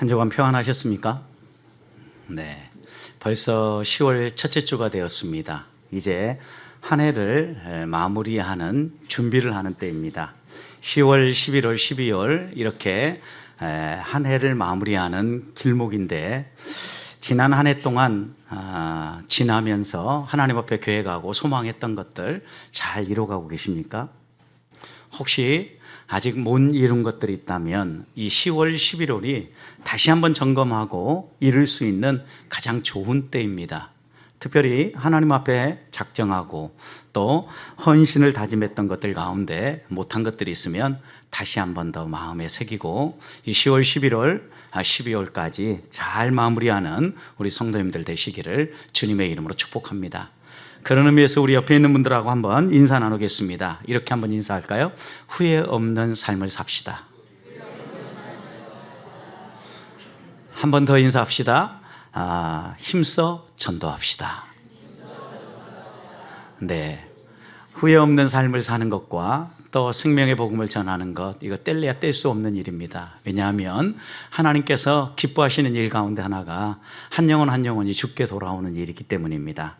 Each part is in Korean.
한 주간 평안하셨습니까? 네. 벌써 10월 첫째 주가 되었습니다. 이제 한 해를 마무리하는 준비를 하는 때입니다. 10월, 11월, 12월 이렇게 한 해를 마무리하는 길목인데 지난 한 해 동안 지나면서 하나님 앞에 계획하고 소망했던 것들 잘 이뤄가고 계십니까? 혹시 아직 못 이룬 것들이 있다면 이 10월, 11월이 다시 한번 점검하고 이룰 수 있는 가장 좋은 때입니다. 특별히 하나님 앞에 작정하고 또 헌신을 다짐했던 것들 가운데 못한 것들이 있으면 다시 한번 더 마음에 새기고 이 10월, 11월, 12월까지 잘 마무리하는 우리 성도님들 되시기를 주님의 이름으로 축복합니다. 그런 의미에서 우리 옆에 있는 분들하고 한번 인사 나누겠습니다. 이렇게 한번 인사할까요? 후회 없는 삶을 삽시다. 한 번 더 인사합시다. 힘써 전도합시다. 네, 후회 없는 삶을 사는 것과 또 생명의 복음을 전하는 것, 이거 뗄래야 뗄 수 없는 일입니다. 왜냐하면 하나님께서 기뻐하시는 일 가운데 하나가 한 영혼 한 영혼이 죽게 돌아오는 일이기 때문입니다.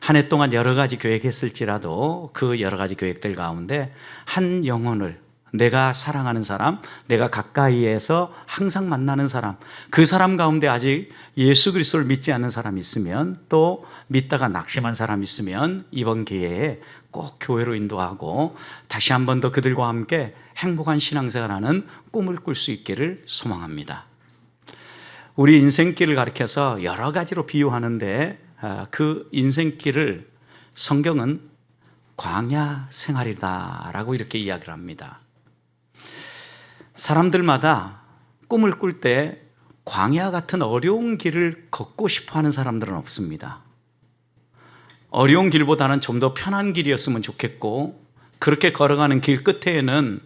한 해 동안 여러 가지 계획했을지라도 그 여러 가지 계획들 가운데 한 영혼을 내가 사랑하는 사람, 내가 가까이에서 항상 만나는 사람, 그 사람 가운데 아직 예수 그리스도를 믿지 않는 사람이 있으면, 또 믿다가 낙심한 사람이 있으면 이번 기회에 꼭 교회로 인도하고 다시 한 번 더 그들과 함께 행복한 신앙생활하는 꿈을 꿀 수 있기를 소망합니다. 우리 인생길을 가리켜서 여러 가지로 비유하는데 그 인생길을 성경은 광야 생활이다라고 이렇게 이야기를 합니다. 사람들마다 꿈을 꿀 때 광야 같은 어려운 길을 걷고 싶어하는 사람들은 없습니다. 어려운 길보다는 좀 더 편한 길이었으면 좋겠고, 그렇게 걸어가는 길 끝에는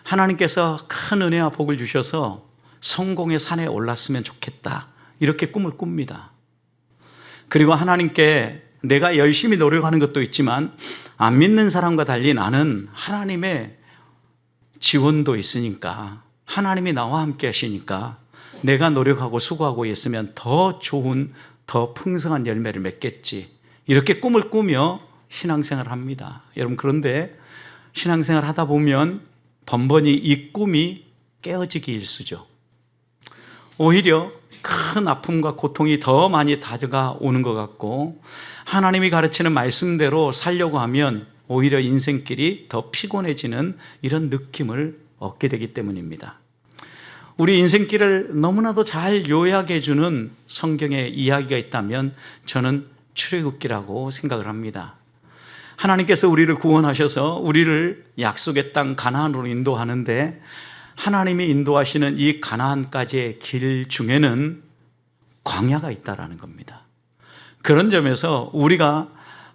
하나님께서 큰 은혜와 복을 주셔서 성공의 산에 올랐으면 좋겠다, 이렇게 꿈을 꿉니다. 그리고 하나님께 내가 열심히 노력하는 것도 있지만 안 믿는 사람과 달리 나는 하나님의 지원도 있으니까, 하나님이 나와 함께 하시니까 내가 노력하고 수고하고 있으면 더 좋은, 더 풍성한 열매를 맺겠지, 이렇게 꿈을 꾸며 신앙생활을 합니다. 여러분, 그런데 신앙생활 하다 보면 번번이 이 꿈이 깨어지기 일쑤죠. 오히려 큰 아픔과 고통이 더 많이 다가오는 것 같고, 하나님이 가르치는 말씀대로 살려고 하면 오히려 인생길이 더 피곤해지는 이런 느낌을 얻게 되기 때문입니다. 우리 인생길을 너무나도 잘 요약해 주는 성경의 이야기가 있다면 저는 출애굽기라고 생각을 합니다. 하나님께서 우리를 구원하셔서 우리를 약속의 땅 가나안으로 인도하는데, 하나님이 인도하시는 이 가나안까지의 길 중에는 광야가 있다라는 겁니다. 그런 점에서 우리가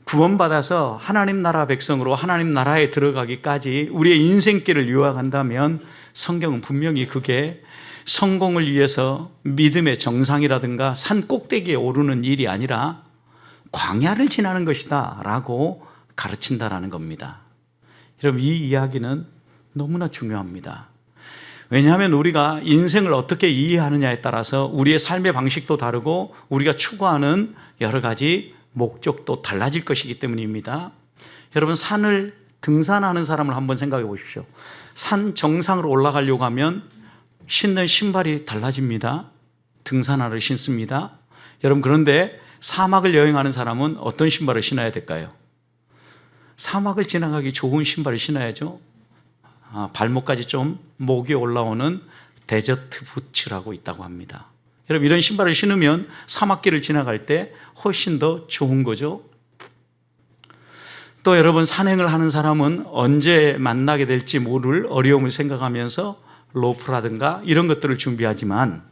구원받아서 하나님 나라 백성으로 하나님 나라에 들어가기까지 우리의 인생길을 요약한다면 성경은 분명히 그게 성공을 위해서 믿음의 정상이라든가 산 꼭대기에 오르는 일이 아니라 광야를 지나는 것이다 라고 가르친다라는 겁니다. 여러분, 이 이야기는 너무나 중요합니다. 왜냐하면 우리가 인생을 어떻게 이해하느냐에 따라서 우리의 삶의 방식도 다르고 우리가 추구하는 여러 가지 목적도 달라질 것이기 때문입니다. 여러분, 산을 등산하는 사람을 한번 생각해 보십시오. 산 정상으로 올라가려고 하면 신는 신발이 달라집니다. 등산화를 신습니다. 여러분, 그런데 사막을 여행하는 사람은 어떤 신발을 신어야 될까요? 사막을 지나가기 좋은 신발을 신어야죠. 발목까지 좀 목이 올라오는 데저트 부츠라고 있다고 합니다. 여러분, 이런 신발을 신으면 사막길을 지나갈 때 훨씬 더 좋은 거죠. 또 여러분, 산행을 하는 사람은 언제 만나게 될지 모를 어려움을 생각하면서 로프라든가 이런 것들을 준비하지만,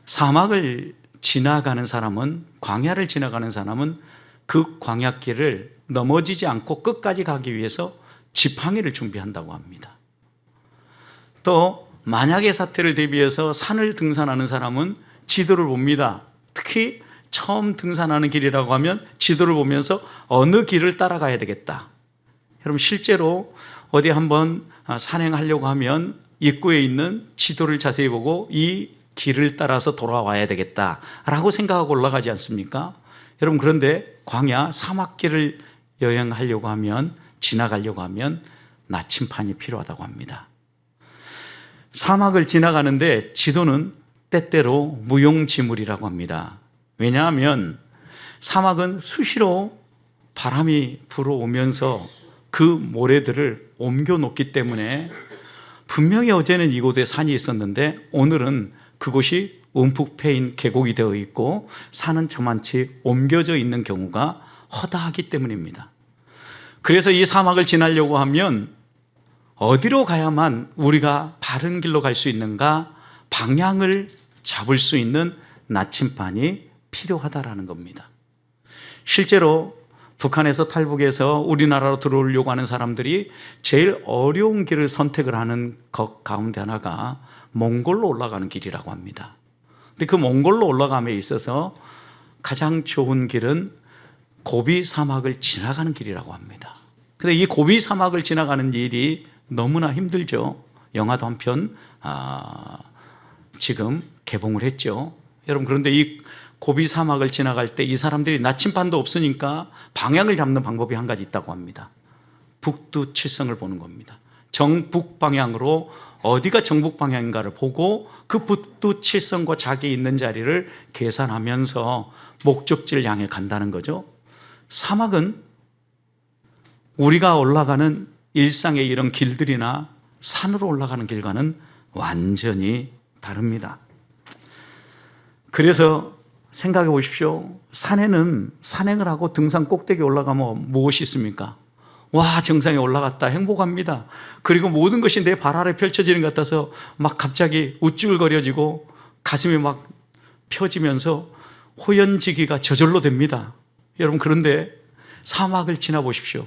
사막을 지나가는 사람은, 광야를 지나가는 사람은 그 광야길을 넘어지지 않고 끝까지 가기 위해서 지팡이를 준비한다고 합니다. 또 만약의 사태를 대비해서 산을 등산하는 사람은 지도를 봅니다. 특히 처음 등산하는 길이라고 하면 지도를 보면서 어느 길을 따라가야 되겠다. 여러분, 실제로 어디 한번 산행하려고 하면 입구에 있는 지도를 자세히 보고 이 길을 따라서 돌아와야 되겠다라고 생각하고 올라가지 않습니까? 여러분, 그런데 광야 사막길을 여행하려고 하면, 지나가려고 하면 나침판이 필요하다고 합니다. 사막을 지나가는데 지도는 때때로 무용지물이라고 합니다. 왜냐하면 사막은 수시로 바람이 불어오면서 그 모래들을 옮겨 놓기 때문에 분명히 어제는 이곳에 산이 있었는데 오늘은 그곳이 움푹 패인 계곡이 되어 있고 산은 저만치 옮겨져 있는 경우가 허다하기 때문입니다. 그래서 이 사막을 지나려고 하면 어디로 가야만 우리가 바른 길로 갈 수 있는가, 방향을 잡을 수 있는 나침반이 필요하다라는 겁니다. 실제로 북한에서 탈북해서 우리나라로 들어오려고 하는 사람들이 제일 어려운 길을 선택을 하는 것 가운데 하나가 몽골로 올라가는 길이라고 합니다. 근데 그 몽골로 올라감에 있어서 가장 좋은 길은 고비 사막을 지나가는 길이라고 합니다. 근데 이 고비 사막을 지나가는 일이 너무나 힘들죠. 영화도 한 편 지금 개봉을 했죠. 여러분, 그런데 이 고비 사막을 지나갈 때 이 사람들이 나침반도 없으니까 방향을 잡는 방법이 한 가지 있다고 합니다. 북두칠성을 보는 겁니다. 정북 방향으로, 어디가 정북 방향인가를 보고 그 북두칠성과 자기 있는 자리를 계산하면서 목적지를 향해 간다는 거죠. 사막은 우리가 올라가는 일상의 이런 길들이나 산으로 올라가는 길과는 완전히 다릅니다. 그래서 생각해 보십시오. 산에는 산행을 하고 등산 꼭대기에 올라가면 무엇이 있습니까? 와, 정상에 올라갔다, 행복합니다. 그리고 모든 것이 내 발 아래 펼쳐지는 것 같아서 막 갑자기 우쭐거려지고 가슴이 막 펴지면서 호연지기가 저절로 됩니다. 여러분, 그런데 사막을 지나보십시오.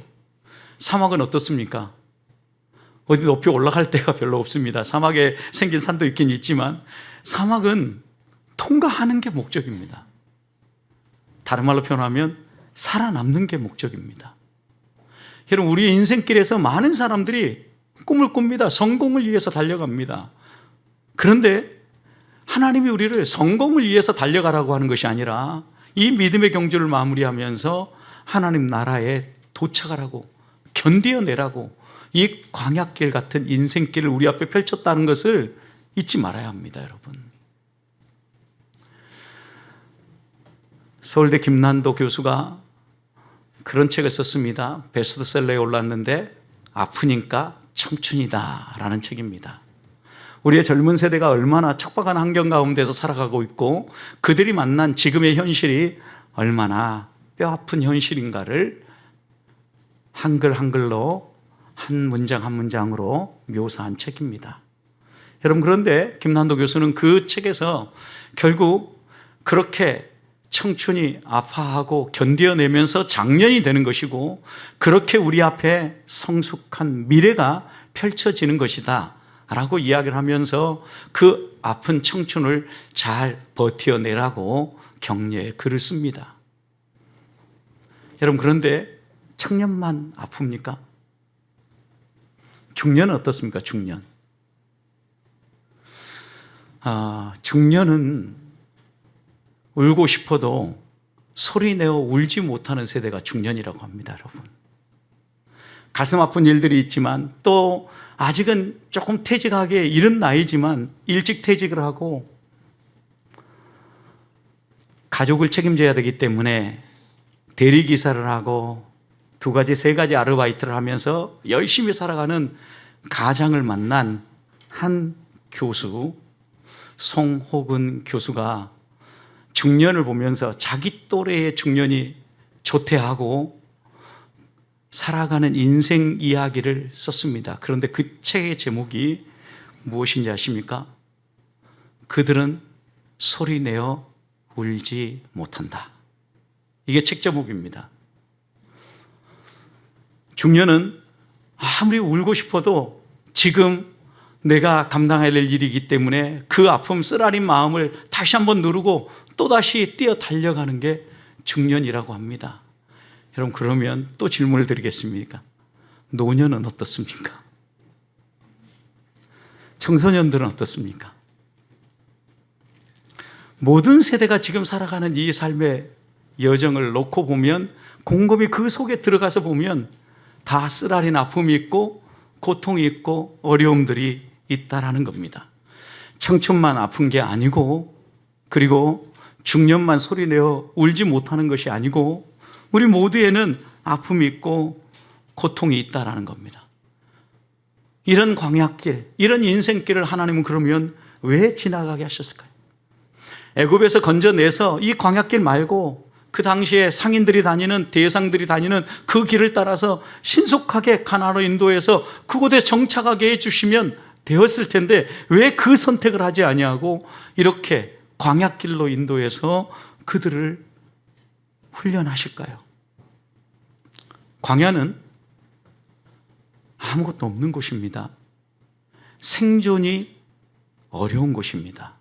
사막은 어떻습니까? 어디 높이 올라갈 데가 별로 없습니다. 사막에 생긴 산도 있긴 있지만 사막은 통과하는 게 목적입니다. 다른 말로 표현하면 살아남는 게 목적입니다. 여러분, 우리 인생길에서 많은 사람들이 꿈을 꿉니다. 성공을 위해서 달려갑니다. 그런데 하나님이 우리를 성공을 위해서 달려가라고 하는 것이 아니라 이 믿음의 경주를 마무리하면서 하나님 나라에 도착하라고, 견디어내라고 이 광야길 같은 인생길을 우리 앞에 펼쳤다는 것을 잊지 말아야 합니다, 여러분. 서울대 김난도 교수가 그런 책을 썼습니다. 베스트셀러에 올랐는데 아프니까 청춘이다 라는 책입니다. 우리의 젊은 세대가 얼마나 척박한 환경 가운데서 살아가고 있고 그들이 만난 지금의 현실이 얼마나 뼈아픈 현실인가를 한글로 한 문장 한 문장으로 묘사한 책입니다. 여러분, 그런데 김난도 교수는 그 책에서 결국 그렇게 청춘이 아파하고 견뎌내면서 장년이 되는 것이고 그렇게 우리 앞에 성숙한 미래가 펼쳐지는 것이다 라고 이야기를 하면서 그 아픈 청춘을 잘 버텨내라고 격려의 글을 씁니다. 여러분, 그런데 청년만 아픕니까? 중년은 어떻습니까? 중년은 울고 싶어도 소리내어 울지 못하는 세대가 중년이라고 합니다, 여러분. 가슴 아픈 일들이 있지만 또 아직은 조금 퇴직하기에 이른 나이지만 일찍 퇴직을 하고 가족을 책임져야 되기 때문에 대리기사를 하고 2가지, 3가지 아르바이트를 하면서 열심히 살아가는 가장을 만난 한 교수, 송호근 교수가 중년을 보면서 자기 또래의 중년이 조퇴하고 살아가는 인생 이야기를 썼습니다. 그런데 그 책의 제목이 무엇인지 아십니까? 그들은 소리내어 울지 못한다. 이게 책 제목입니다. 중년은 아무리 울고 싶어도 지금 내가 감당해야 될 일이기 때문에 그 아픔, 쓰라린 마음을 다시 한번 누르고 또다시 뛰어 달려가는 게 중년이라고 합니다. 여러분, 그러면 또 질문을 드리겠습니까? 노년은 어떻습니까? 청소년들은 어떻습니까? 모든 세대가 지금 살아가는 이 삶의 여정을 놓고 보면, 곰곰이 그 속에 들어가서 보면 다 쓰라린 아픔이 있고 고통이 있고 어려움들이 있다라는 겁니다. 청춘만 아픈 게 아니고, 그리고 중년만 소리내어 울지 못하는 것이 아니고, 우리 모두에는 아픔이 있고 고통이 있다라는 겁니다. 이런 광야길, 이런 인생길을 하나님은 그러면 왜 지나가게 하셨을까요? 애굽에서 건져내서 이 광야길 말고 그 당시에 상인들이 다니는, 대상들이 다니는 그 길을 따라서 신속하게 가나안으로 인도해서 그곳에 정착하게 해주시면 되었을 텐데, 왜 그 선택을 하지 아니하고 이렇게 광야길로 인도해서 그들을 훈련하실까요? 광야는 아무것도 없는 곳입니다. 생존이 어려운 곳입니다.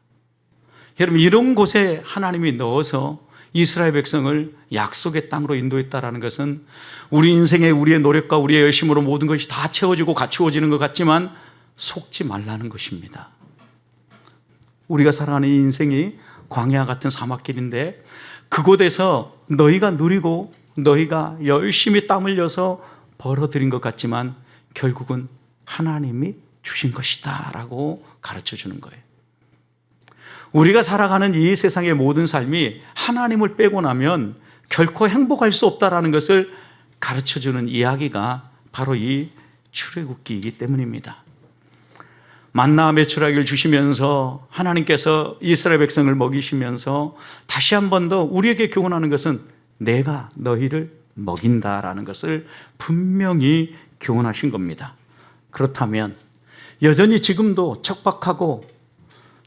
여러분, 이런 곳에 하나님이 넣어서 이스라엘 백성을 약속의 땅으로 인도했다라는 것은 우리 인생에 우리의 노력과 우리의 열심으로 모든 것이 다 채워지고 갖추어지는 것 같지만 속지 말라는 것입니다. 우리가 살아가는 이 인생이 광야 같은 사막길인데, 그곳에서 너희가 누리고 너희가 열심히 땀 흘려서 벌어들인 것 같지만 결국은 하나님이 주신 것이다 라고 가르쳐 주는 거예요. 우리가 살아가는 이 세상의 모든 삶이 하나님을 빼고 나면 결코 행복할 수 없다라는 것을 가르쳐 주는 이야기가 바로 이 출애굽기이기 때문입니다. 만나 메추라기를 주시면서 하나님께서 이스라엘 백성을 먹이시면서 다시 한 번 더 우리에게 교훈하는 것은 내가 너희를 먹인다라는 것을 분명히 교훈하신 겁니다. 그렇다면 여전히 지금도 척박하고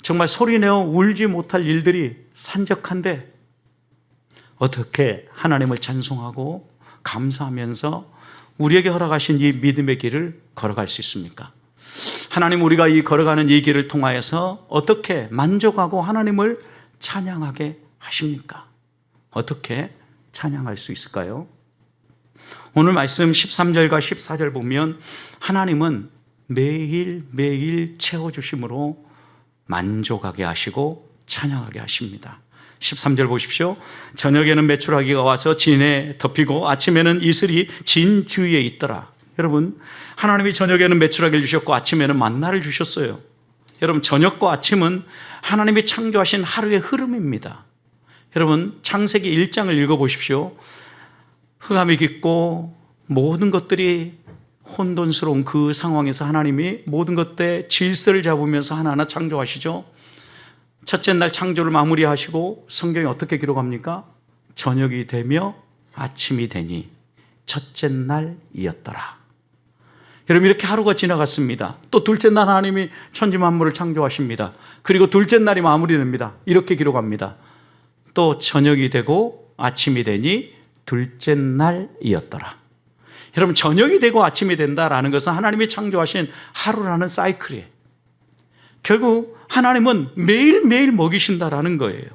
정말 소리내어 울지 못할 일들이 산적한데 어떻게 하나님을 찬송하고 감사하면서 우리에게 허락하신 이 믿음의 길을 걸어갈 수 있습니까? 하나님, 우리가 이 걸어가는 이 길을 통하여서 어떻게 만족하고 하나님을 찬양하게 하십니까? 어떻게 찬양할 수 있을까요? 오늘 말씀 13절과 14절 보면 하나님은 매일매일 채워주심으로 만족하게 하시고 찬양하게 하십니다. 13절 보십시오. 저녁에는 메추라기가 와서 진에 덮이고 아침에는 이슬이 진 주위에 있더라. 여러분, 하나님이 저녁에는 메추라기를 주셨고 아침에는 만나를 주셨어요. 여러분, 저녁과 아침은 하나님이 창조하신 하루의 흐름입니다. 여러분, 창세기 1장을 읽어보십시오. 흑암이 깃고 모든 것들이 혼돈스러운 그 상황에서 하나님이 모든 것들의 질서를 잡으면서 하나하나 창조하시죠. 첫째 날 창조를 마무리하시고 성경이 어떻게 기록합니까? 저녁이 되며 아침이 되니 첫째 날이었더라. 여러분, 이렇게 하루가 지나갔습니다. 또 둘째 날 하나님이 천지 만물을 창조하십니다. 그리고 둘째 날이 마무리됩니다. 이렇게 기록합니다. 또 저녁이 되고 아침이 되니 둘째 날이었더라. 여러분, 저녁이 되고 아침이 된다라는 것은 하나님이 창조하신 하루라는 사이클이에요. 결국 하나님은 매일매일 먹이신다라는 거예요.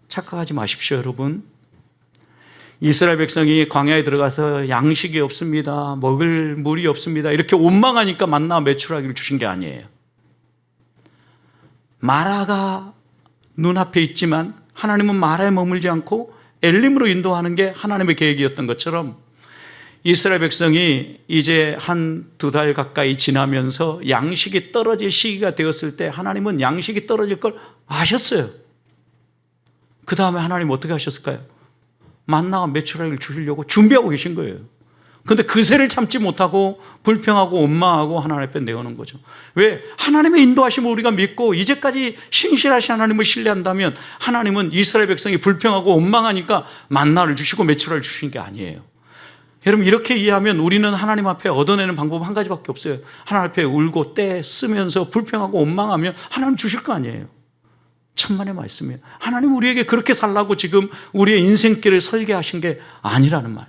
착각하지 마십시오, 여러분. 이스라엘 백성이 광야에 들어가서 양식이 없습니다, 먹을 물이 없습니다, 이렇게 원망하니까 만나 메추라기를 주신 게 아니에요. 마라가 눈앞에 있지만 하나님은 마라에 머물지 않고 엘림으로 인도하는 게 하나님의 계획이었던 것처럼 이스라엘 백성이 이제 한 두 달 가까이 지나면서 양식이 떨어질 시기가 되었을 때 하나님은 양식이 떨어질 걸 아셨어요. 그 다음에 하나님 어떻게 하셨을까요? 만나와 메추라기를 주시려고 준비하고 계신 거예요. 그런데 그새를 참지 못하고 불평하고 원망하고 하나님 앞에 내오는 거죠. 왜? 하나님의 인도하심을 우리가 믿고 이제까지 신실하신 하나님을 신뢰한다면 하나님은 이스라엘 백성이 불평하고 원망하니까 만나를 주시고 메추라기를 주신 게 아니에요. 여러분, 이렇게 이해하면 우리는 하나님 앞에 얻어내는 방법 한 가지밖에 없어요. 하나님 앞에 울고 떼 쓰면서 불평하고 원망하면 하나님 주실 거 아니에요. 천만의 말씀이에요. 하나님 우리에게 그렇게 살라고 지금 우리의 인생길을 설계하신 게 아니라는 말.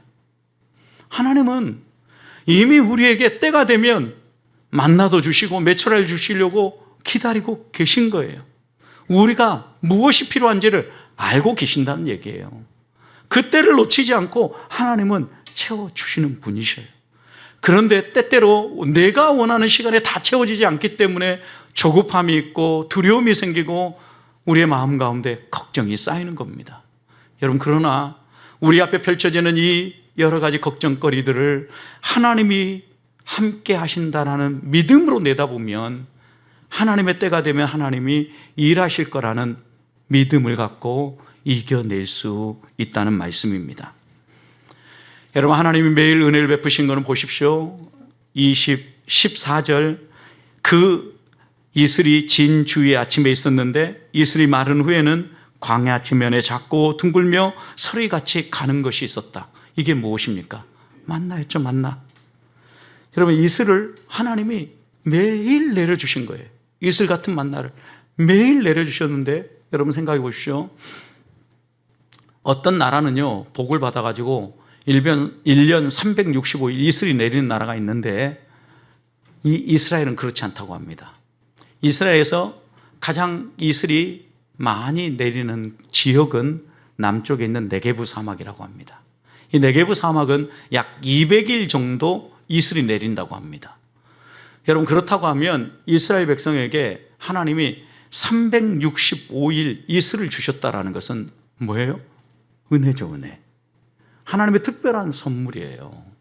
하나님은 이미 우리에게 때가 되면 만나도 주시고 메추라기를 주시려고 기다리고 계신 거예요. 우리가 무엇이 필요한지를 알고 계신다는 얘기예요. 그 때를 놓치지 않고 하나님은 채워주시는 분이셔요. 그런데 때때로 내가 원하는 시간에 다 채워지지 않기 때문에 조급함이 있고 두려움이 생기고 우리의 마음 가운데 걱정이 쌓이는 겁니다. 여러분, 그러나 우리 앞에 펼쳐지는 이 여러 가지 걱정거리들을 하나님이 함께 하신다라는 믿음으로 내다보면 하나님의 때가 되면 하나님이 일하실 거라는 믿음을 갖고 이겨낼 수 있다는 말씀입니다. 여러분, 하나님이 매일 은혜를 베푸신 것은 보십시오. 14절, 그 이슬이 진 주의 아침에 있었는데 이슬이 마른 후에는 광야 지면에 작고 둥글며 서리같이 가는 것이 있었다. 이게 무엇입니까? 만나였죠, 만나. 여러분, 이슬을 하나님이 매일 내려주신 거예요. 이슬 같은 만나를 매일 내려주셨는데, 여러분 생각해 보십시오. 어떤 나라는요, 복을 받아가지고 1년 365일 이슬이 내리는 나라가 있는데, 이 이스라엘은 그렇지 않다고 합니다. 이스라엘에서 가장 이슬이 많이 내리는 지역은 남쪽에 있는 네게브 사막이라고 합니다. 이 네게브 사막은 약 200일 정도 이슬이 내린다고 합니다. 여러분, 그렇다고 하면 이스라엘 백성에게 하나님이 365일 이슬을 주셨다라는 것은 뭐예요? 은혜죠, 은혜. 하나님의 특별한 선물이에요.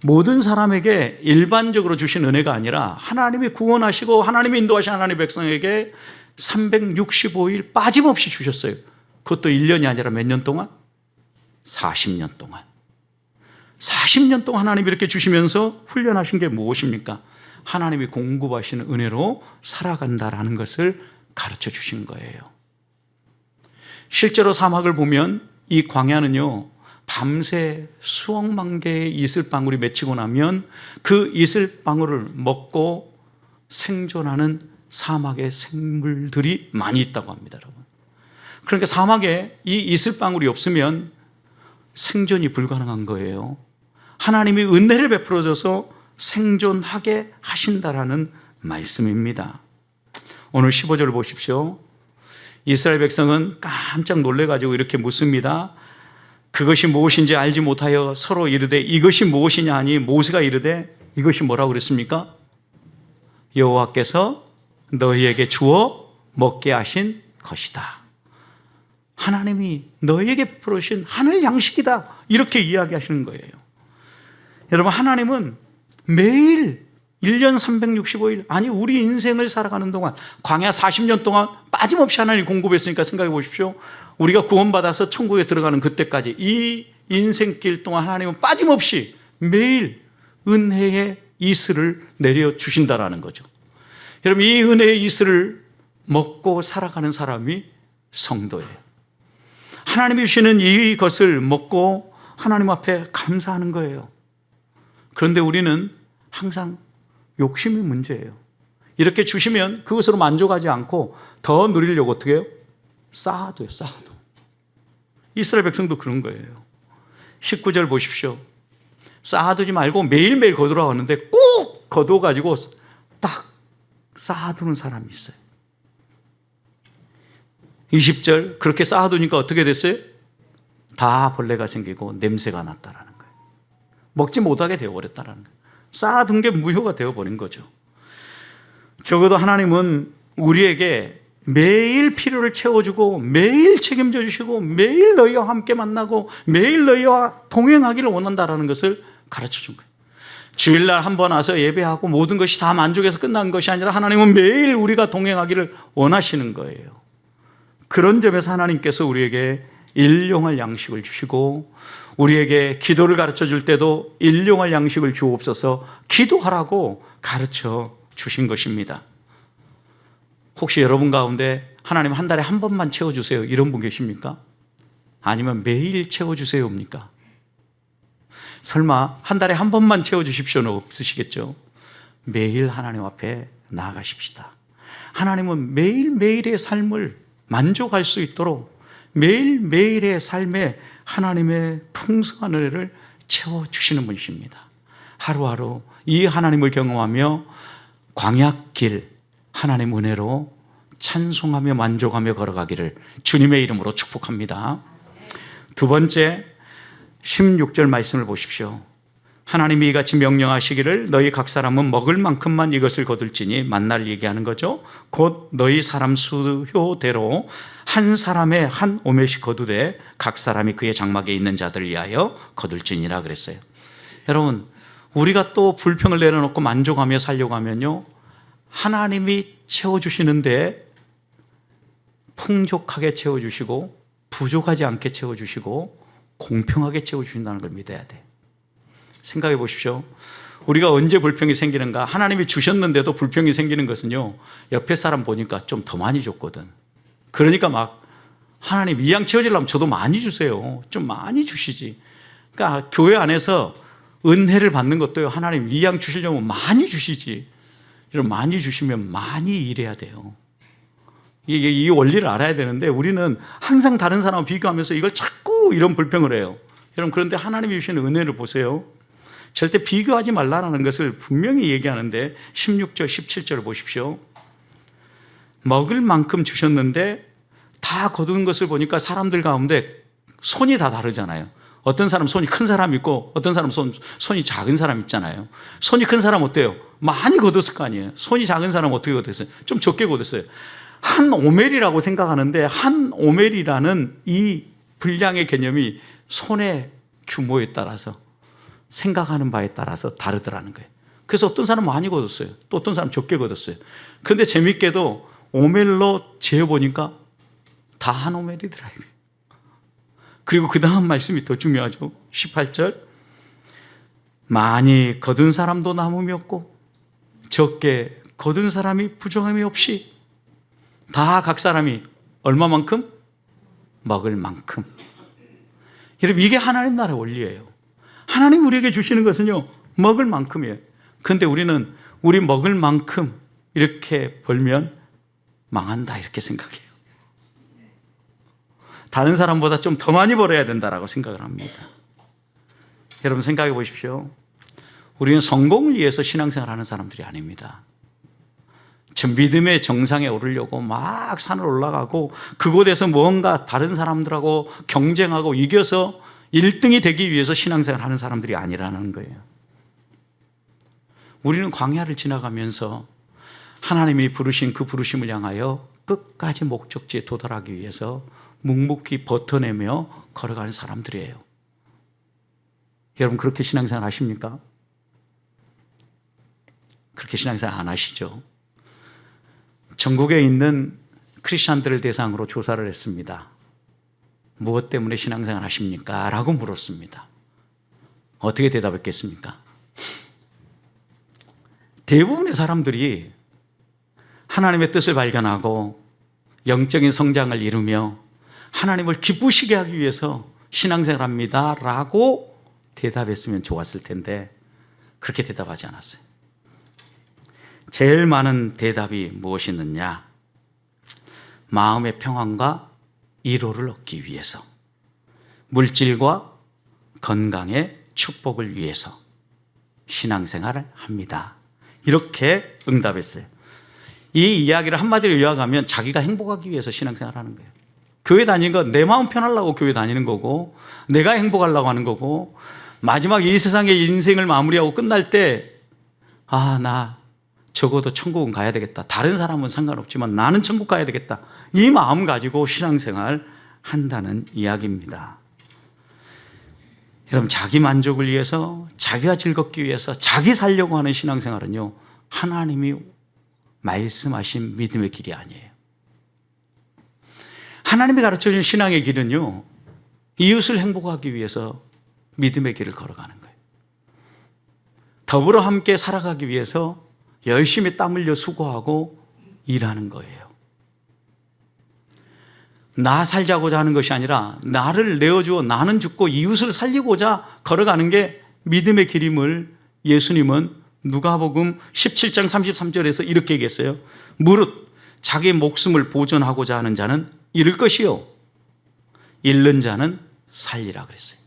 모든 사람에게 일반적으로 주신 은혜가 아니라 하나님이 구원하시고 하나님이 인도하신 하나님의 백성에게 365일 빠짐없이 주셨어요. 그것도 1년이 아니라 몇 년 동안? 40년 동안. 40년 동안 하나님이 이렇게 주시면서 훈련하신 게 무엇입니까? 하나님이 공급하시는 은혜로 살아간다라는 것을 가르쳐 주신 거예요. 실제로 사막을 보면 이 광야는요, 밤새 수억만 개의 이슬방울이 맺히고 나면 그 이슬방울을 먹고 생존하는 사막의 생물들이 많이 있다고 합니다, 여러분. 그러니까 사막에 이 이슬방울이 없으면 생존이 불가능한 거예요. 하나님이 은혜를 베풀어 줘서 생존하게 하신다라는 말씀입니다. 오늘 15절을 보십시오. 이스라엘 백성은 깜짝 놀래가지고 이렇게 묻습니다. 그것이 무엇인지 알지 못하여 서로 이르되 이것이 무엇이냐 하니 모세가 이르되 이것이 뭐라고 그랬습니까? 여호와께서 너희에게 주어 먹게 하신 것이다. 하나님이 너희에게 베풀어 주신 하늘 양식이다. 이렇게 이야기하시는 거예요. 여러분, 하나님은 매일 1년 365일, 아니 우리 인생을 살아가는 동안 광야 40년 동안 빠짐없이 하나님이 공급했으니까 생각해 보십시오. 우리가 구원받아서 천국에 들어가는 그때까지 이 인생길 동안 하나님은 빠짐없이 매일 은혜의 이슬을 내려주신다라는 거죠. 여러분, 이 은혜의 이슬을 먹고 살아가는 사람이 성도예요. 하나님이 주시는 이것을 먹고 하나님 앞에 감사하는 거예요. 그런데 우리는 항상 욕심이 문제예요. 이렇게 주시면 그것으로 만족하지 않고 더 누리려고 어떻게 해요? 쌓아둬요, 쌓아둬. 이스라엘 백성도 그런 거예요. 19절 보십시오. 쌓아두지 말고 매일매일 거두라왔는데 꼭 거두어가지고 딱 쌓아두는 사람이 있어요. 20절, 그렇게 쌓아두니까 어떻게 됐어요? 다 벌레가 생기고 냄새가 났다라는 거예요. 먹지 못하게 되어버렸다라는 거예요. 쌓아둔 게 무효가 되어버린 거죠. 적어도 하나님은 우리에게 매일 필요를 채워주고 매일 책임져 주시고 매일 너희와 함께 만나고 매일 너희와 동행하기를 원한다라는 것을 가르쳐 준 거예요. 주일날 한 번 와서 예배하고 모든 것이 다 만족해서 끝난 것이 아니라 하나님은 매일 우리가 동행하기를 원하시는 거예요. 그런 점에서 하나님께서 우리에게 일용할 양식을 주시고 우리에게 기도를 가르쳐 줄 때도 일용할 양식을 주옵소서 기도하라고 가르쳐 주신 것입니다. 혹시 여러분 가운데 하나님 한 달에 한 번만 채워주세요 이런 분 계십니까? 아니면 매일 채워주세요입니까? 설마 한 달에 한 번만 채워주십시오는 없으시겠죠? 매일 하나님 앞에 나아가십시다. 하나님은 매일매일의 삶을 만족할 수 있도록 매일매일의 삶에 하나님의 풍성한 은혜를 채워주시는 분이십니다. 하루하루 이 하나님을 경험하며 광야길 하나님 은혜로 찬송하며 만족하며 걸어가기를 주님의 이름으로 축복합니다. 두 번째 16절 말씀을 보십시오. 하나님이 이같이 명령하시기를 너희 각 사람은 먹을 만큼만 이것을 거둘지니 만나를 얘기하는 거죠. 곧 너희 사람 수효대로 한 사람의 한 오멜씩 거두되 각 사람이 그의 장막에 있는 자들을 위하여 거둘지니라 그랬어요. 여러분, 우리가 또 불평을 내려놓고 만족하며 살려고 하면요, 하나님이 채워주시는데 풍족하게 채워주시고 부족하지 않게 채워주시고 공평하게 채워주신다는 걸 믿어야 돼. 생각해 보십시오. 우리가 언제 불평이 생기는가? 하나님이 주셨는데도 불평이 생기는 것은요, 옆에 사람 보니까 좀 더 많이 줬거든. 그러니까 막 하나님 이양 채워지려면 저도 많이 주세요. 좀 많이 주시지. 그러니까 교회 안에서 은혜를 받는 것도요, 하나님 이양 주시려면 많이 주시지. 이런 많이 주시면 많이 일해야 돼요. 이 원리를 알아야 되는데 우리는 항상 다른 사람과 비교하면서 이걸 자꾸 이런 불평을 해요. 여러분, 그런데 하나님이 주시는 은혜를 보세요. 절대 비교하지 말라는 것을 분명히 얘기하는데 16절, 17절을 보십시오. 먹을 만큼 주셨는데 다 거둔 것을 보니까 사람들 가운데 손이 다 다르잖아요. 어떤 사람 손이 큰 사람 있고 어떤 사람 손이 작은 사람 있잖아요. 손이 큰 사람 어때요? 많이 거뒀을 거 아니에요. 손이 작은 사람 어떻게 거뒀어요? 좀 적게 거뒀어요. 한 오멜이라고 생각하는데 한 오멜이라는 이 분량의 개념이 손의 규모에 따라서 생각하는 바에 따라서 다르더라는 거예요. 그래서 어떤 사람은 많이 거뒀어요. 또 어떤 사람은 적게 거뒀어요. 그런데 재밌게도 오멜로 재어보니까 다 한 오멜이더라고요. 그리고 그 다음 말씀이 더 중요하죠. 18절. 많이 거둔 사람도 남음이 없고 적게 거둔 사람이 부족함이 없이 다 각 사람이 얼마만큼? 먹을 만큼. 여러분, 이게 하나님 나라의 원리예요. 하나님 우리에게 주시는 것은요, 먹을 만큼이에요. 그런데 우리는 우리 먹을 만큼 이렇게 벌면 망한다 이렇게 생각해요. 다른 사람보다 좀 더 많이 벌어야 된다라고 생각을 합니다. 여러분, 생각해 보십시오. 우리는 성공을 위해서 신앙생활하는 사람들이 아닙니다. 저 믿음의 정상에 오르려고 막 산을 올라가고 그곳에서 무언가 다른 사람들하고 경쟁하고 이겨서 1등이 되기 위해서 신앙생활을 하는 사람들이 아니라는 거예요. 우리는 광야를 지나가면서 하나님이 부르신 그 부르심을 향하여 끝까지 목적지에 도달하기 위해서 묵묵히 버텨내며 걸어가는 사람들이에요. 여러분, 그렇게 신앙생활 하십니까? 그렇게 신앙생활 안 하시죠? 전국에 있는 크리스찬들을 대상으로 조사를 했습니다. 무엇 때문에 신앙생활 하십니까? 라고 물었습니다. 어떻게 대답했겠습니까? 대부분의 사람들이 하나님의 뜻을 발견하고 영적인 성장을 이루며 하나님을 기쁘시게 하기 위해서 신앙생활 합니다 라고 대답했으면 좋았을 텐데 그렇게 대답하지 않았어요. 제일 많은 대답이 무엇이었느냐? 마음의 평안과 위로를 얻기 위해서, 물질과 건강의 축복을 위해서 신앙생활을 합니다. 이렇게 응답했어요. 이 이야기를 한마디로 요약하면 자기가 행복하기 위해서 신앙생활을 하는 거예요. 교회 다니는 건 내 마음 편하려고 교회 다니는 거고 내가 행복하려고 하는 거고 마지막 이 세상의 인생을 마무리하고 끝날 때 나 적어도 천국은 가야 되겠다. 다른 사람은 상관없지만 나는 천국 가야 되겠다. 이 마음 가지고 신앙생활 한다는 이야기입니다. 여러분, 자기 만족을 위해서, 자기가 즐겁기 위해서, 자기 살려고 하는 신앙생활은요, 하나님이 말씀하신 믿음의 길이 아니에요. 하나님이 가르쳐준 신앙의 길은요, 이웃을 행복하기 위해서 믿음의 길을 걸어가는 거예요. 더불어 함께 살아가기 위해서 열심히 땀 흘려 수고하고 일하는 거예요. 나 살자고자 하는 것이 아니라 나를 내어주어 나는 죽고 이웃을 살리고자 걸어가는 게 믿음의 길임을 예수님은 누가복음 17장 33절에서 이렇게 얘기했어요. 무릇 자기 목숨을 보존하고자 하는 자는 잃을 것이요 잃는 자는 살리라 그랬어요.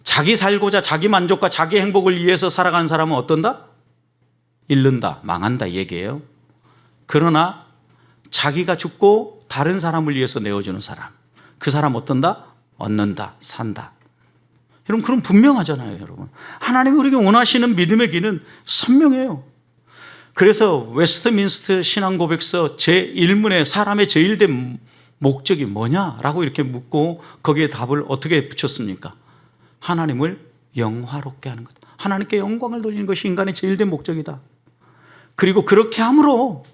자기 살고자 자기 만족과 자기 행복을 위해서 살아가는 사람은 어떤다? 잃는다, 망한다 이 얘기예요. 그러나 자기가 죽고 다른 사람을 위해서 내어주는 사람, 그 사람 어떤다? 얻는다, 산다. 여러분, 그럼 분명하잖아요. 여러분, 하나님이 우리에게 원하시는 믿음의 길은 선명해요. 그래서 웨스트민스터 신앙고백서 제1문에 사람의 제일된 목적이 뭐냐라고 이렇게 묻고 거기에 답을 어떻게 붙였습니까? 하나님을 영화롭게 하는 것, 하나님께 영광을 돌리는 것이 인간의 제일된 목적이다. 그리고 그렇게 함으로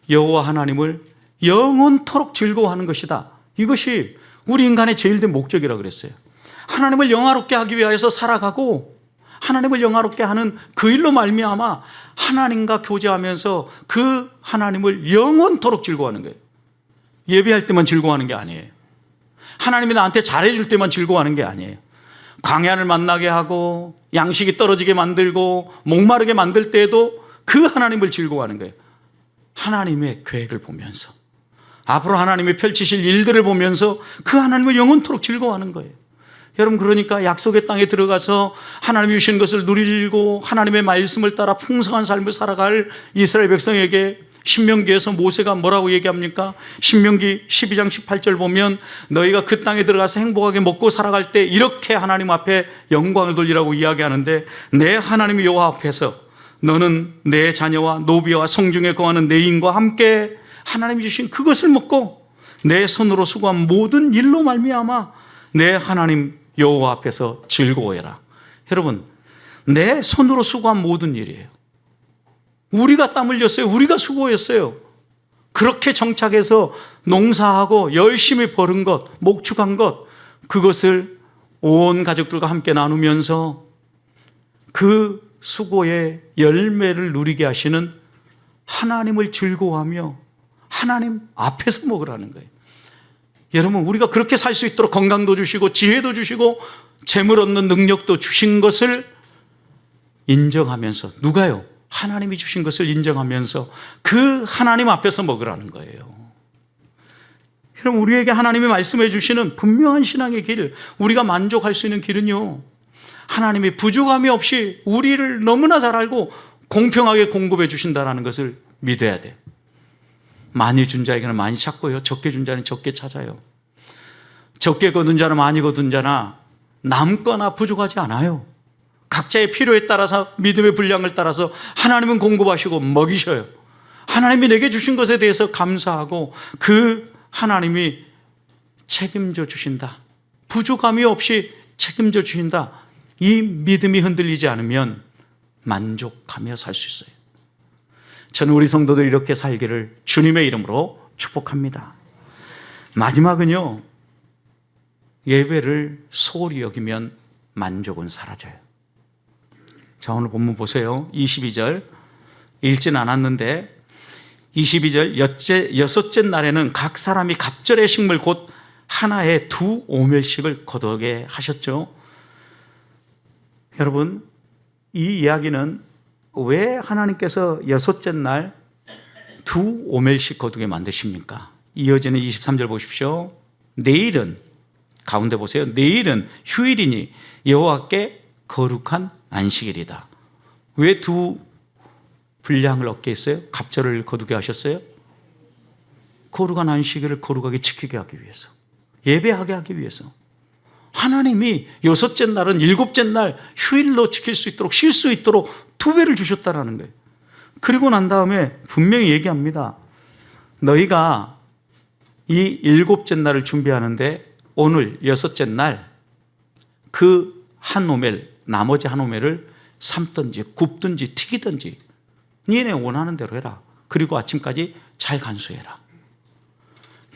여호와 하나님을 영원토록 즐거워하는 것이다. 이것이 우리 인간의 제일된 목적이라고 그랬어요. 하나님을 영화롭게 하기 위해서 살아가고 하나님을 영화롭게 하는 그 일로 말미암아 하나님과 교제하면서 그 하나님을 영원토록 즐거워하는 거예요. 예배할 때만 즐거워하는 게 아니에요. 하나님이 나한테 잘해줄 때만 즐거워하는 게 아니에요. 광야를 만나게 하고 양식이 떨어지게 만들고 목마르게 만들 때에도 그 하나님을 즐거워하는 거예요. 하나님의 계획을 보면서, 앞으로 하나님이 펼치실 일들을 보면서 그 하나님을 영원토록 즐거워하는 거예요. 여러분, 그러니까 약속의 땅에 들어가서 하나님이 주신 것을 누리고 하나님의 말씀을 따라 풍성한 삶을 살아갈 이스라엘 백성에게 신명기에서 모세가 뭐라고 얘기합니까? 신명기 12장 18절 보면 너희가 그 땅에 들어가서 행복하게 먹고 살아갈 때 이렇게 하나님 앞에 영광을 돌리라고 이야기하는데, 내 하나님 여호와 앞에서 너는 내 자녀와 노비와 성중에 거하는 내 인과 함께 하나님이 주신 그것을 먹고 내 손으로 수고한 모든 일로 말미암아 내 하나님 여호와 앞에서 즐거워해라. 여러분, 내 손으로 수고한 모든 일이에요. 우리가 땀 흘렸어요. 우리가 수고했어요. 그렇게 정착해서 농사하고 열심히 벌은 것, 목축한 것, 그것을 온 가족들과 함께 나누면서 그 수고의 열매를 누리게 하시는 하나님을 즐거워하며 하나님 앞에서 먹으라는 거예요. 여러분, 우리가 그렇게 살 수 있도록 건강도 주시고 지혜도 주시고 재물 얻는 능력도 주신 것을 인정하면서, 누가요? 하나님이 주신 것을 인정하면서 그 하나님 앞에서 먹으라는 거예요. 여러분, 우리에게 하나님이 말씀해 주시는 분명한 신앙의 길, 우리가 만족할 수 있는 길은요, 하나님이 부족함이 없이 우리를 너무나 잘 알고 공평하게 공급해 주신다는 것을 믿어야 돼요. 많이 준 자에게는 많이 찾고요, 적게 준 자는 적게 찾아요. 적게 거둔 자는 많이 거둔 자나 남거나 부족하지 않아요. 각자의 필요에 따라서, 믿음의 분량을 따라서 하나님은 공급하시고 먹이셔요. 하나님이 내게 주신 것에 대해서 감사하고 그 하나님이 책임져 주신다, 부족함이 없이 책임져 주신다, 이 믿음이 흔들리지 않으면 만족하며 살 수 있어요. 저는 우리 성도들이 이렇게 살기를 주님의 이름으로 축복합니다. 마지막은요, 예배를 소홀히 여기면 만족은 사라져요. 자, 오늘 본문 보세요. 22절 읽진 않았는데 22절 여섯째 날에는 각 사람이 갑절의 식물 곧 하나에 2 오멜씩을 거두게 하셨죠. 여러분, 이 이야기는 왜 하나님께서 여섯째 날 2 오멜씩 거두게 만드십니까? 이어지는 23절 보십시오. 내일은, 가운데 보세요. 내일은 휴일이니 여호와께 거룩한 안식일이다. 왜 2 분량을 얻게 했어요? 갑절을 거두게 하셨어요? 거룩한 안식일을 거룩하게 지키게 하기 위해서, 예배하게 하기 위해서. 하나님이 여섯째 날은 일곱째 날 휴일로 지킬 수 있도록, 쉴 수 있도록 2배를 주셨다라는 거예요. 그리고 난 다음에 분명히 얘기합니다. 너희가 이 일곱째 날을 준비하는데 오늘 여섯째 날 그 한 오멜, 나머지 한 오멜을 삶든지 굽든지 튀기든지 니네 원하는 대로 해라. 그리고 아침까지 잘 간수해라.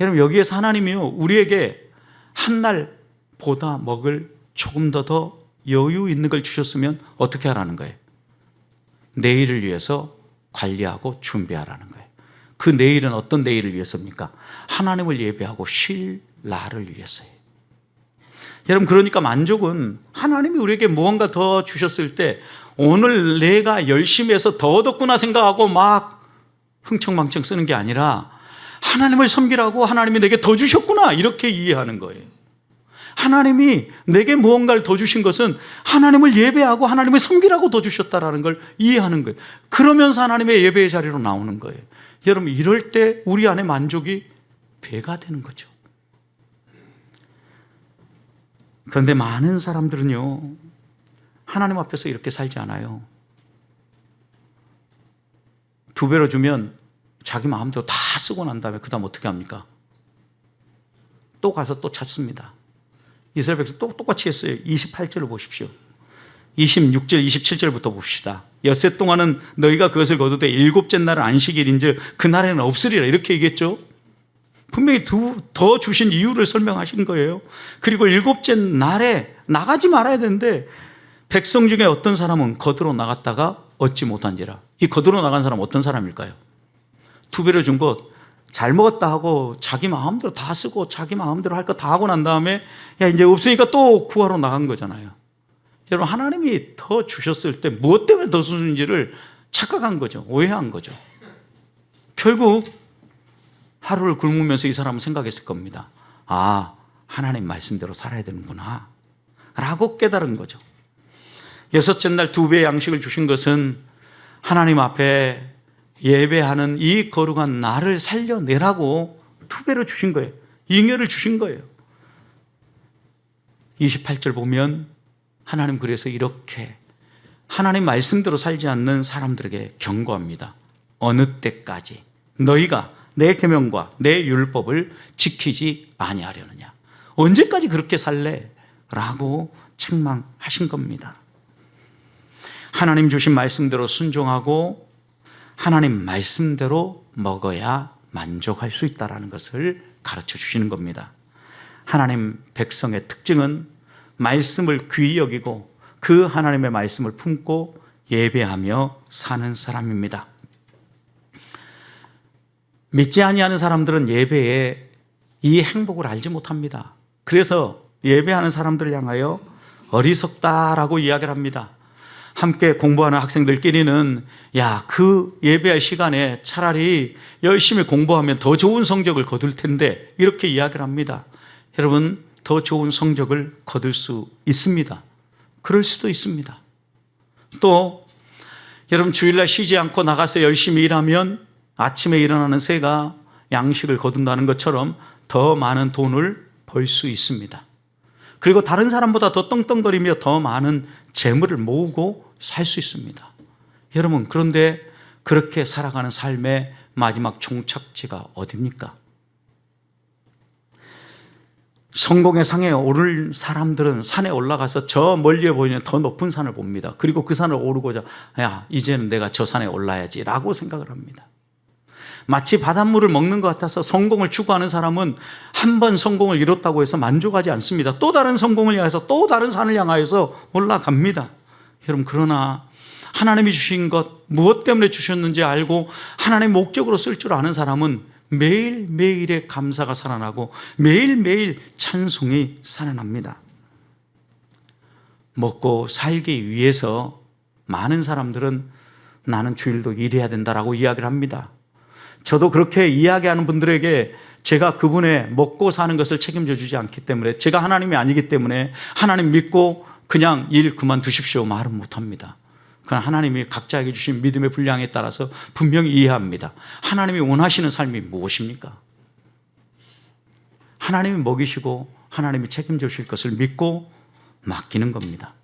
여러분, 여기에서 하나님이요, 우리에게 한 날보다 먹을 조금 더 여유 있는 걸 주셨으면 어떻게 하라는 거예요? 내일을 위해서 관리하고 준비하라는 거예요. 그 내일은 어떤 내일을 위해서입니까? 하나님을 예배하고 쉴 날을 위해서예요. 여러분, 그러니까 만족은 하나님이 우리에게 무언가 더 주셨을 때 오늘 내가 열심히 해서 더 얻었구나 생각하고 막 흥청망청 쓰는 게 아니라 하나님을 섬기라고 하나님이 내게 더 주셨구나, 이렇게 이해하는 거예요. 하나님이 내게 무언가를 더 주신 것은 하나님을 예배하고 하나님을 섬기라고 더 주셨다라는 걸 이해하는 거예요. 그러면서 하나님의 예배의 자리로 나오는 거예요. 여러분, 이럴 때 우리 안에 만족이 배가 되는 거죠. 그런데 많은 사람들은요, 하나님 앞에서 이렇게 살지 않아요. 2배로 주면 자기 마음대로 다 쓰고 난 다음에 그 다음 어떻게 합니까? 또 가서 또 찾습니다. 이스라엘 백성 또 똑같이 했어요. 28절을 보십시오. 26절, 27절부터 봅시다. 엿새 동안은 너희가 그것을 거두되 일곱째 날은 안식일인즉 그날에는 없으리라, 이렇게 얘기했죠. 분명히 더 주신 이유를 설명하신 거예요. 그리고 일곱째 날에 나가지 말아야 되는데 백성 중에 어떤 사람은 거두러 나갔다가 얻지 못한지라. 이 거두러 나간 사람은 어떤 사람일까요? 2배로 준 것 잘 먹었다 하고 자기 마음대로 다 쓰고 자기 마음대로 할 거 다 하고 난 다음에 야 이제 없으니까 또 구하러 나간 거잖아요. 여러분, 하나님이 더 주셨을 때 무엇 때문에 더 주는지를 착각한 거죠. 오해한 거죠. 결국 하루를 굶으면서 이 사람은 생각했을 겁니다. 아, 하나님 말씀대로 살아야 되는구나 라고 깨달은 거죠. 6째 날 2배의 양식을 주신 것은 하나님 앞에 예배하는 이 거룩한 날을 살려내라고 2배로 주신 거예요. 잉여를 주신 거예요. 28절 보면 하나님 그래서 이렇게 하나님 말씀대로 살지 않는 사람들에게 경고합니다. 어느 때까지 너희가 내 계명과 내 율법을 지키지 아니하려느냐. 언제까지 그렇게 살래? 라고 책망하신 겁니다. 하나님 주신 말씀대로 순종하고 하나님 말씀대로 먹어야 만족할 수 있다는 것을 가르쳐 주시는 겁니다. 하나님 백성의 특징은 말씀을 귀히 여기고 그 하나님의 말씀을 품고 예배하며 사는 사람입니다. 믿지 아니하는 사람들은 예배에 이 행복을 알지 못합니다. 그래서 예배하는 사람들을 향하여 어리석다라고 이야기를 합니다. 함께 공부하는 학생들끼리는 야, 그 예배할 시간에 차라리 열심히 공부하면 더 좋은 성적을 거둘 텐데 이렇게 이야기를 합니다. 여러분, 더 좋은 성적을 거둘 수 있습니다. 그럴 수도 있습니다. 또 여러분, 주일날 쉬지 않고 나가서 열심히 일하면 아침에 일어나는 새가 양식을 거둔다는 것처럼 더 많은 돈을 벌 수 있습니다. 그리고 다른 사람보다 더 떵떵거리며 더 많은 재물을 모으고 살 수 있습니다. 여러분, 그런데 그렇게 살아가는 삶의 마지막 종착지가 어디입니까? 성공의 상에 오를 사람들은 산에 올라가서 저 멀리에 보이는 더 높은 산을 봅니다. 그리고 그 산을 오르고자 야, 이제는 내가 저 산에 올라야지 라고 생각을 합니다. 마치 바닷물을 먹는 것 같아서 성공을 추구하는 사람은 한 번 성공을 이뤘다고 해서 만족하지 않습니다. 또 다른 성공을 향해서 또 다른 산을 향하여서 올라갑니다. 여러분, 그러나 하나님이 주신 것 무엇 때문에 주셨는지 알고 하나님의 목적으로 쓸 줄 아는 사람은 매일매일의 감사가 살아나고 매일매일 찬송이 살아납니다. 먹고 살기 위해서 많은 사람들은 나는 주일도 일해야 된다라고 이야기를 합니다. 저도 그렇게 이야기하는 분들에게 제가 그분의 먹고 사는 것을 책임져 주지 않기 때문에, 제가 하나님이 아니기 때문에 하나님 믿고 그냥 일 그만두십시오 말은 못합니다. 그러나 하나님이 각자에게 주신 믿음의 분량에 따라서 분명히 이해합니다. 하나님이 원하시는 삶이 무엇입니까? 하나님이 먹이시고 하나님이 책임져 주실 것을 믿고 맡기는 겁니다.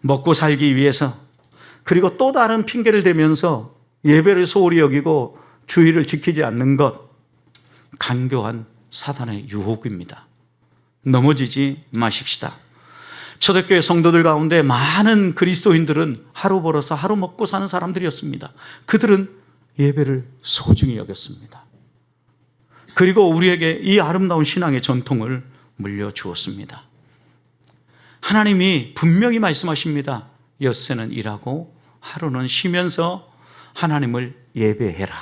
먹고 살기 위해서, 그리고 또 다른 핑계를 대면서 예배를 소홀히 여기고 주의를 지키지 않는 것, 간교한 사단의 유혹입니다. 넘어지지 마십시다. 초대교회 성도들 가운데 많은 그리스도인들은 하루 벌어서 하루 먹고 사는 사람들이었습니다. 그들은 예배를 소중히 여겼습니다. 그리고 우리에게 이 아름다운 신앙의 전통을 물려주었습니다. 하나님이 분명히 말씀하십니다. 엿새는 일하고 하루는 쉬면서 하나님을 예배해라.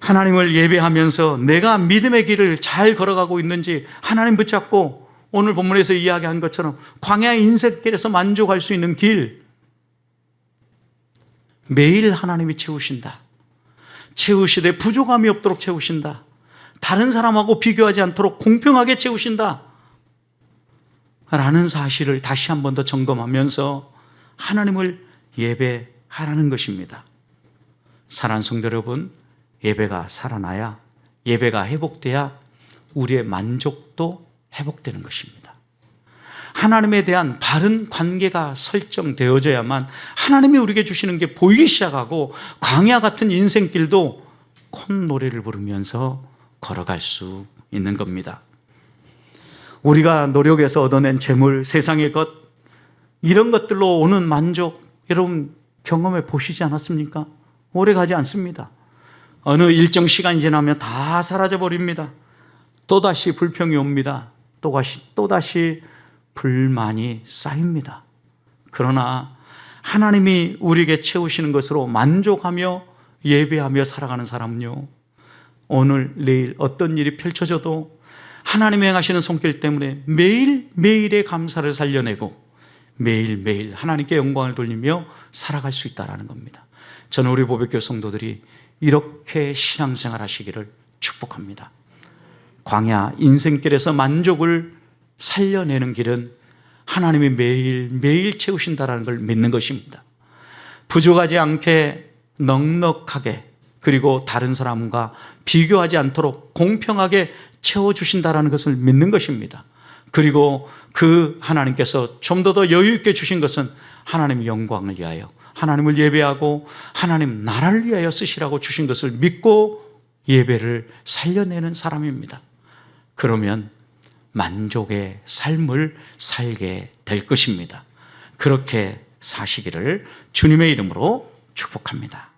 하나님을 예배하면서 내가 믿음의 길을 잘 걸어가고 있는지 하나님 붙잡고, 오늘 본문에서 이야기한 것처럼 광야의 인생길에서 만족할 수 있는 길, 매일 하나님이 채우신다. 채우시되 부족함이 없도록 채우신다. 다른 사람하고 비교하지 않도록 공평하게 채우신다 라는 사실을 다시 한 번 더 점검하면서 하나님을 예배하라는 것입니다. 사랑하는 성도 여러분, 예배가 살아나야, 예배가 회복돼야 우리의 만족도 회복되는 것입니다. 하나님에 대한 바른 관계가 설정되어져야만 하나님이 우리에게 주시는 게 보이기 시작하고 광야 같은 인생길도 콧노래를 부르면서 걸어갈 수 있는 겁니다. 우리가 노력해서 얻어낸 재물, 세상의 것, 이런 것들로 오는 만족, 여러분 경험해 보시지 않았습니까? 오래 가지 않습니다. 어느 일정 시간이 지나면 다 사라져 버립니다. 또다시 불평이 옵니다. 또다시 불만이 쌓입니다. 그러나 하나님이 우리에게 채우시는 것으로 만족하며 예배하며 살아가는 사람은요, 오늘 내일 어떤 일이 펼쳐져도 하나님이 행하시는 손길 때문에 매일매일의 감사를 살려내고 매일매일 하나님께 영광을 돌리며 살아갈 수 있다는 겁니다. 저는 우리 보배교회 성도들이 이렇게 신앙생활 하시기를 축복합니다. 광야 인생길에서 만족을 살려내는 길은 하나님이 매일매일 채우신다는 걸 믿는 것입니다. 부족하지 않게 넉넉하게, 그리고 다른 사람과 비교하지 않도록 공평하게 채워주신다는 것을 믿는 것입니다. 그리고 그 하나님께서 좀 더 여유 있게 주신 것은 하나님의 영광을 위하여, 하나님을 예배하고 하나님 나라를 위하여 쓰시라고 주신 것을 믿고 예배를 살려내는 사람입니다. 그러면 만족의 삶을 살게 될 것입니다. 그렇게 사시기를 주님의 이름으로 축복합니다.